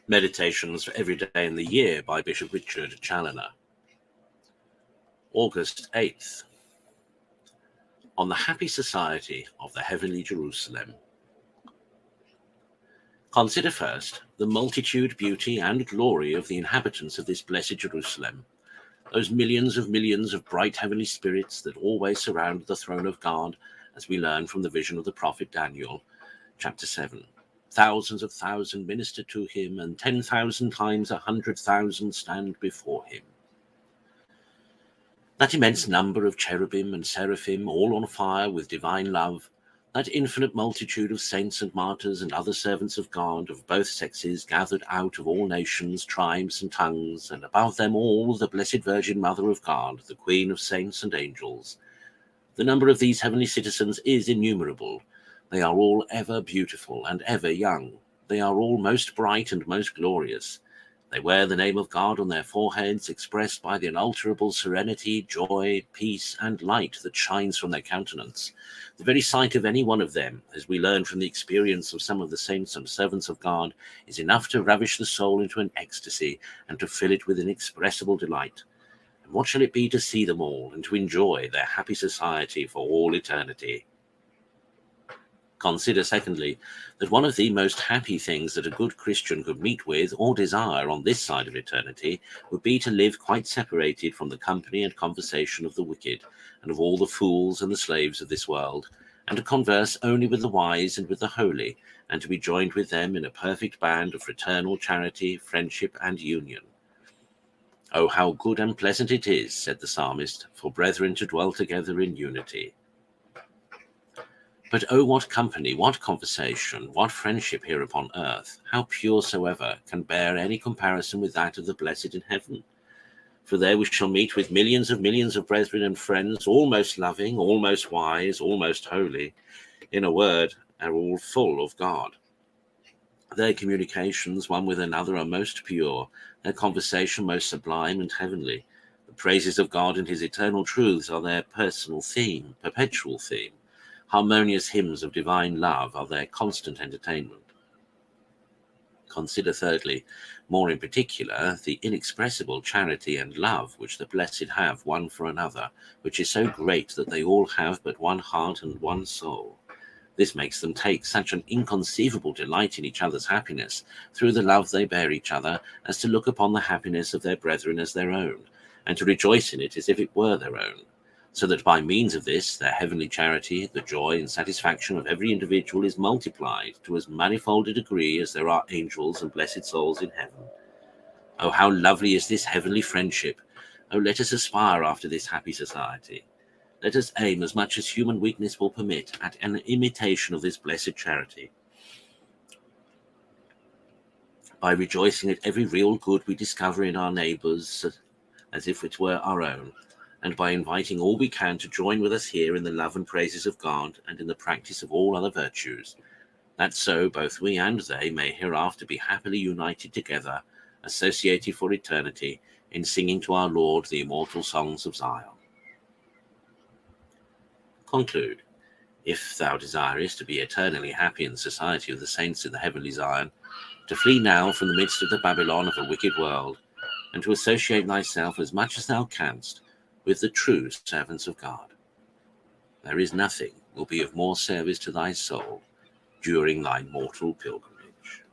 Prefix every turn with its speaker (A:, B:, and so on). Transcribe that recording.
A: Meditations for every day in the year by Bishop Richard Challoner. August 8th. On the happy society of the heavenly Jerusalem. Consider first the multitude, beauty, and glory of the inhabitants of this blessed Jerusalem, those millions of bright heavenly spirits that always surround the throne of God, as we learn from the vision of the prophet Daniel, chapter 7. Thousands of thousands minister to him, and 10,000 times 100,000 stand before him. That immense number of cherubim and seraphim, all on fire with divine love, that infinite multitude of saints and martyrs and other servants of God of both sexes, gathered out of all nations, tribes, and tongues, and above them all the Blessed Virgin Mother of God, the Queen of saints and angels. The number of these heavenly citizens is innumerable. They are all ever beautiful and ever young. They are all most bright and most glorious. They wear the name of God on their foreheads, expressed by the unalterable serenity, joy, peace, and light that shines from their countenance. The very sight of any one of them, as we learn from the experience of some of the saints and servants of God, is enough to ravish the soul into an ecstasy and to fill it with inexpressible delight. And what shall it be to see them all and to enjoy their happy society for all eternity? Consider, secondly, that one of the most happy things that a good Christian could meet with or desire on this side of eternity would be to live quite separated from the company and conversation of the wicked, and of all the fools and the slaves of this world, and to converse only with the wise and with the holy, and to be joined with them in a perfect band of fraternal charity, friendship, and union. Oh, how good and pleasant it is, said the psalmist, for brethren to dwell together in unity. But oh, what company, what conversation, what friendship here upon earth, how pure soever, can bear any comparison with that of the blessed in heaven? For there we shall meet with millions of brethren and friends, almost loving, almost wise, almost holy. In a word, are all full of God. Their communications one with another are most pure, their conversation most sublime and heavenly. The praises of God and his eternal truths are their personal theme, perpetual theme. Harmonious hymns of divine love are their constant entertainment. Consider, thirdly, more in particular, the inexpressible charity and love which the blessed have one for another, which is so great that they all have but one heart and one soul. This makes them take such an inconceivable delight in each other's happiness, through the love they bear each other, as to look upon the happiness of their brethren as their own, and to rejoice in it as if it were their own. So that by means of this, their heavenly charity, the joy and satisfaction of every individual is multiplied to as manifold a degree as there are angels and blessed souls in heaven. Oh, how lovely is this heavenly friendship! Oh, let us aspire after this happy society. Let us aim, as much as human weakness will permit, at an imitation of this blessed charity. By rejoicing at every real good we discover in our neighbours, as if it were our own, and by inviting all we can to join with us here in the love and praises of God and in the practice of all other virtues, that so both we and they may hereafter be happily united together, associated for eternity, in singing to our Lord the immortal songs of Zion. Conclude. If thou desirest to be eternally happy in the society of the saints in the heavenly Zion, to flee now from the midst of the Babylon of a wicked world, and to associate thyself as much as thou canst with the true servants of God. There is nothing will be of more service to thy soul during thy mortal pilgrimage.